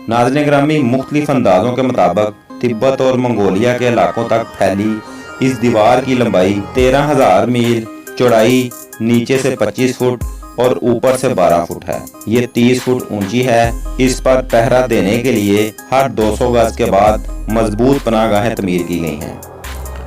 नाज़रीन ग्रामी, मुख्तलिफ अंदाज़ों के मुताबिक तिब्बत और मंगोलिया के इलाकों तक फैली इस दीवार की लंबाई 13,000 मील, चौड़ाई नीचे से 25 फुट और ऊपर से 12 फुट है। ये 30 फुट ऊंची है। इस पर पहरा देने के लिए हर 200 गज के बाद मजबूत पनाहगाहें तमीर की गई हैं।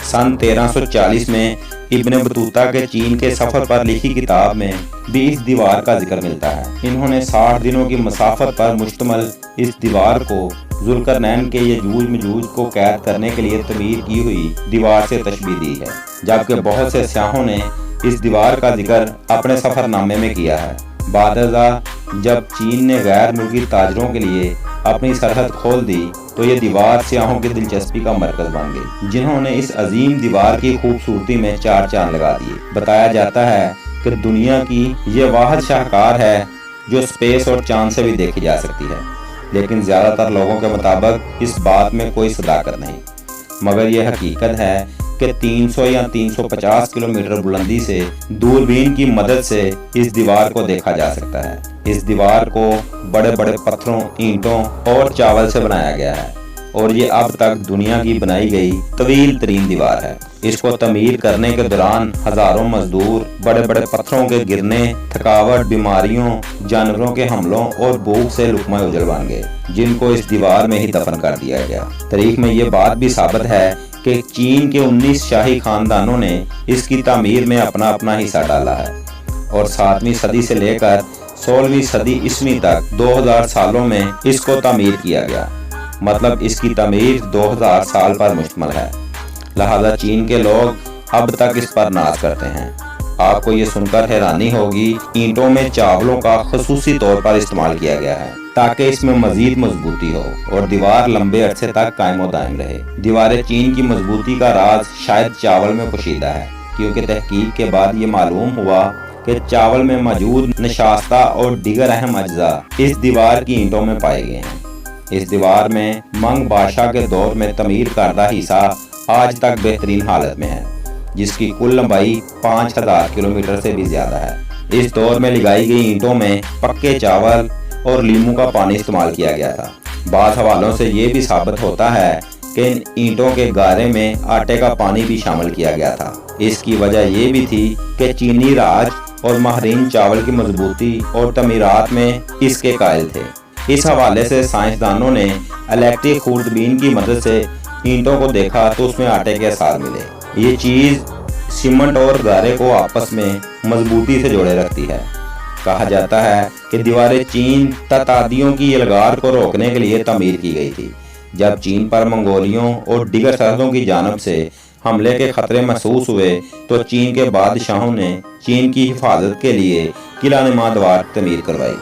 सन 1340 में इब्न बतूता के चीन के सफर पर लिखी किताब में भी इस दीवार का जिक्र मिलता है। इन्होंने 60 दिनों की मसाफत पर मुश्तमल इस दीवार को जुल्करनैन के यजूज मजूज को कैद करने के लिए तमीर की हुई दीवार से तशबीह दी है, जबकि बहुत से सियाहों ने इस दीवार का जिक्र अपने सफरनामे में किया है। बादशाह जब चीन ने गैर मुल्की ताजरों के लिए अपनी सरहद खोल दी तो ये दीवार सियाहों की दिलचस्पी का मरकज बन गई, जिन्होंने इस अजीम दीवार की खूबसूरती में चार चांद लगा दिए। बताया जाता है कि दुनिया की ये वाहिद शाहकार है जो स्पेस और चांद से भी देखी जा सकती है, लेकिन ज़्यादातर लोगों के मुताबिक इस बात में कोई सदाकत नहीं, मगर यह हकीकत है कि 300 या 350 किलोमीटर बुलंदी से दूरबीन की मदद से इस दीवार को देखा जा सकता है। इस दीवार को बड़े बड़े पत्थरों, ईंटों और चावल से बनाया गया है और ये अब तक दुनिया की बनाई गई तवील तरीन दीवार है। इसको तमीर करने के दौरान हजारों मजदूर बड़े बड़े पत्थरों के गिरने, थकावट, बीमारियों, जानवरों के हमलों और भूख से लुकमा उजल बन गए, जिनको इस दीवार में ही दफन कर दिया गया। तारीख में ये बात भी साबित है कि चीन के 19 शाही खानदानों ने इसकी तामीर में अपना अपना हिस्सा डाला है और 7वीं सदी से लेकर 16वीं सदी ईस्वी तक 2000 सालों में इसको तामीर किया गया। मतलब इसकी तामीर 2000 साल पर मुश्तमल है। लिहाजा चीन के लोग अब तक इस पर नाज करते हैं। आपको ये सुनकर हैरानी होगी, ईंटों में चावलों का खुसूसी तौर पर इस्तेमाल किया गया है ताकि इसमें मजीद मजबूती हो और दीवार लंबे अरसे तक कायम और दायम रहे। दीवारें चीन की मजबूती का राज शायद चावल में पोशीदा है, क्योंकि तहकीक के बाद ये मालूम हुआ कि चावल में मौजूद नशास्ता और दीगर अहम अज्जा इस दीवार की ईंटों में पाए गए हैं। इस दीवार में मंग बादशाह के दौर में तमीर करदा हिस्सा आज तक बेहतरीन हालत में है, जिसकी कुल लंबाई 5000 किलोमीटर से भी ज्यादा है। इस दौर में लगाई गई ईंटों में पक्के चावल और लीमू का पानी इस्तेमाल किया गया था। बाद हवालों से ये भी साबित होता है कि इन ईंटों के गारे में आटे का पानी भी शामिल किया गया था। इसकी वजह ये भी थी कि चीनी राज और माहरीन चावल की मजबूती और तमीरात में इसके कायल थे। इस हवाले से साइंसदानों ने इलेक्ट्रिक खूर्दबीन की मदद से ईंटों को देखा तो उसमें आटे के आसार मिले। ये चीज़ सीमेंट और गारे को आपस में मजबूती से जोड़े रखती है। कहा जाता है कि दीवारें चीन ततादियों की यलगार को रोकने के लिए तमीर की गई थी। जब चीन पर मंगोलियों और दीगर सरहदों की जानब से हमले के खतरे महसूस हुए तो चीन के बादशाहों ने चीन की हिफाजत के लिए किला नुमा दीवार तमीर करवाई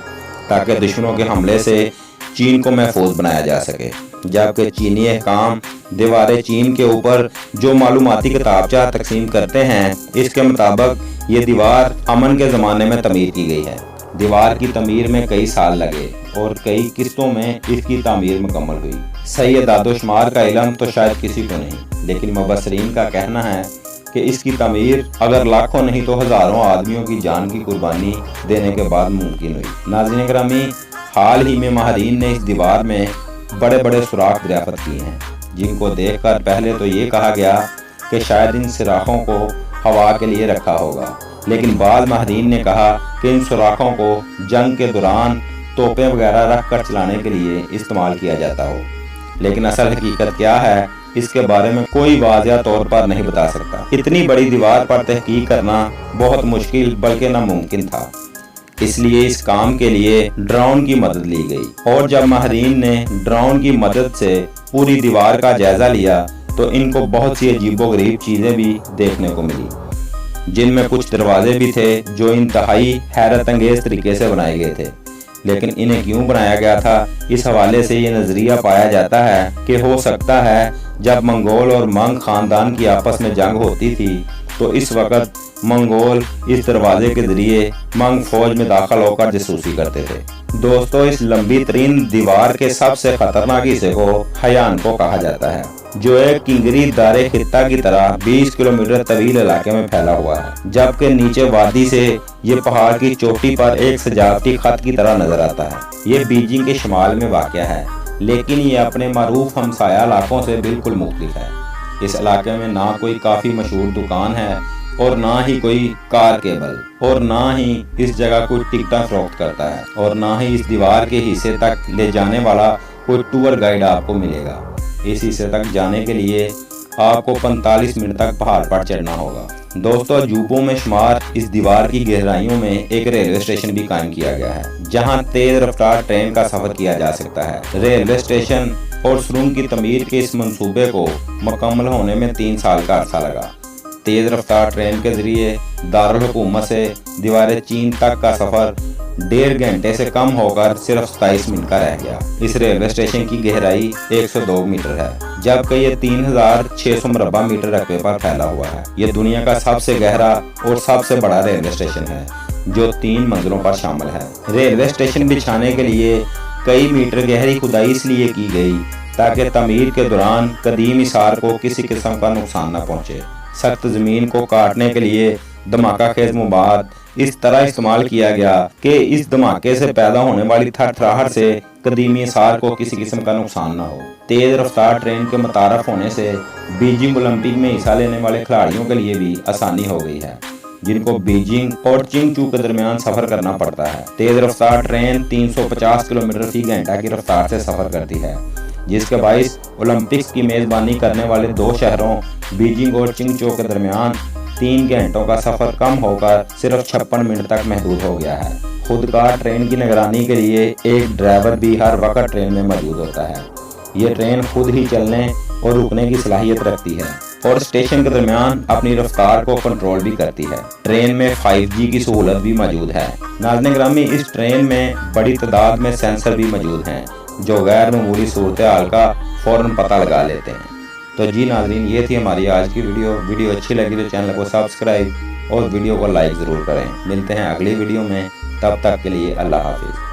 ताकि दुश्मनों के हमले से चीन को महफूज बनाया जा सके। जबकि चीनी हुकाम दीवारें चीन के ऊपर जो मालूमाती किताबचा तकसीम करते हैं, इसके मुताबिक ये दीवार अमन के ज़माने में तमीर की गई है। दीवार की तमीर में कई साल लगे और कई किस्तों में इसकी तामीर मुकम्मल हुई। सही दादोशुमार का इल्म तो शायद किसी को नहीं, लेकिन मुबस्सरीन का कहना है कि इसकी तामीर अगर लाखों नहीं तो हज़ारों आदमियों की जान की कुर्बानी देने के बाद मुमकिन हुई। नाज़रीन ग्रामी, हाल ही में माहरीन ने इस दीवार में बड़े बड़े सुराख दरियाफ्त किए हैं, जिनको देखकर पहले तो ये कहा गया कि शायद इन सुराखों को हवा के लिए रखा होगा, लेकिन बाद माहरीन ने कहा कि इन सुराखों को जंग के दौरान तोपें वगैरह रख कर चलाने के लिए इस्तेमाल किया जाता हो। लेकिन असल हकीकत क्या है, इसके बारे में कोई वाज़िया तौर पर नहीं बता सकता। इतनी बड़ी दीवार पर तहकीक करना बहुत मुश्किल बल्कि नामुमकिन था, इसलिए इस काम के लिए ड्रोन की मदद ली गई। और जब माहरीन ने ड्रोन की मदद से पूरी दीवार का जायजा लिया तो इनको बहुत सी अजीबोगरीब चीज़ें भी देखने को मिली, जिनमें कुछ दरवाजे भी थे जो इंतहाई हैरत अंगेज तरीके से बनाए गए थे। लेकिन इन्हें क्यों बनाया गया था, इस हवाले से ये नज़रिया पाया जाता है कि हो सकता है जब मंगोल और मंग खानदान की आपस में जंग होती थी तो इस वक्त मंगोल इस दरवाजे के जरिए मंग फौज में दाखिल होकर जासूसी करते थे। दोस्तों, इस लंबी तरीन दीवार के सबसे खतरनाक हिस्से को हयान को कहा जाता है, जो एक किंगरी दारे खित्ता की तरह 20 किलोमीटर तवील इलाके में फैला हुआ है, जबकि नीचे वादी से ये पहाड़ की चोटी पर एक सजावटी खत की तरह नजर आता है। ये बीजिंग के शुमाल में वाक़या है, लेकिन ये अपने मारूफ हमसाया इलाकों से बिल्कुल मुख्तलिफ है। इस इलाके में ना कोई काफ़ी मशहूर दुकान है और ना ही कोई कार केबल और ना ही इस जगह कोई टिकटा फरोख्त करता है और ना ही इस दीवार के हिस्से तक ले जाने वाला कोई टूर गाइड आपको मिलेगा। इस हिस्से तक जाने के लिए आपको 45 मिनट तक पहाड़ पर चढ़ना होगा। दोस्तों, अजूबों में शुमार इस दीवार की गहराइयों में एक रेलवे स्टेशन भी कायम किया गया है, जहां तेज रफ्तार ट्रेन का सफर किया जा सकता है। रेलवे स्टेशन और सुरंग की तमीर के इस मंसूबे को मुकम्मल होने में 3 साल का अरसा लगा। तेज रफ्तार ट्रेन के जरिए दारुल हुकूमत से दीवार चीन तक का सफर 1.5 घंटे से कम होकर सिर्फ 27 मिनट का रह गया। इस रेलवे स्टेशन की गहराई 102 मीटर है, जबकि ये 3600 मुरब्बा मीटर रकबे पर फैला हुआ है। ये दुनिया का सबसे गहरा और सबसे बड़ा रेलवे स्टेशन है, जो 3 मंजिलों पर शामिल है। रेलवे स्टेशन बिछाने के लिए कई मीटर गहरी खुदाई इसलिए की गई ताकि तमीर के दौरान कदीम इसार को किसी किस्म का नुकसान न पहुंचे। सख्त जमीन को काटने के लिए धमाका खेज मुबाद इस तरह इस्तेमाल किया गया कि इस धमाके से पैदा होने वाली थरथराहट से कदीमी इसार को किसी किस्म का नुकसान न हो। तेज रफ्तार ट्रेन के मुतारफ होने से बीजिंग ओलंपिक में हिस्सा लेने वाले खिलाड़ियों के लिए भी आसानी हो गई है, जिनको बीजिंग और चिंगचू के दरमियान सफर करना पड़ता है। तेज रफ्तार ट्रेन 350 किलोमीटर फी घंटा की रफ्तार से सफर करती है, जिसके बाइस ओलंपिक्स की मेजबानी करने वाले 2 शहरों बीजिंग और चिंगचू के दरमियान 3 घंटों का सफर कम होकर सिर्फ 56 मिनट तक महदूद हो गया है। खुदकार ट्रेन की निगरानी के लिए एक ड्राइवर भी हर वक्त ट्रेन में मौजूद होता है। ये ट्रेन खुद ही चलने और रुकने की सलाहियत रखती है और स्टेशन के दरमियान अपनी रफ्तार को कंट्रोल भी करती है। ट्रेन में 5G की सहूलत भी मौजूद है। नाज़रीन ग्रामी, इस ट्रेन में बड़ी तादाद में सेंसर भी मौजूद हैं, जो गैर मामूली सूरत हाल का फौरन पता लगा लेते हैं। तो जी नाज़रीन, ये थी हमारी आज की वीडियो अच्छी लगी तो चैनल को सब्सक्राइब और वीडियो को लाइक ज़रूर करें। मिलते हैं अगली वीडियो में, तब तक के लिए अल्लाह हाफिज़।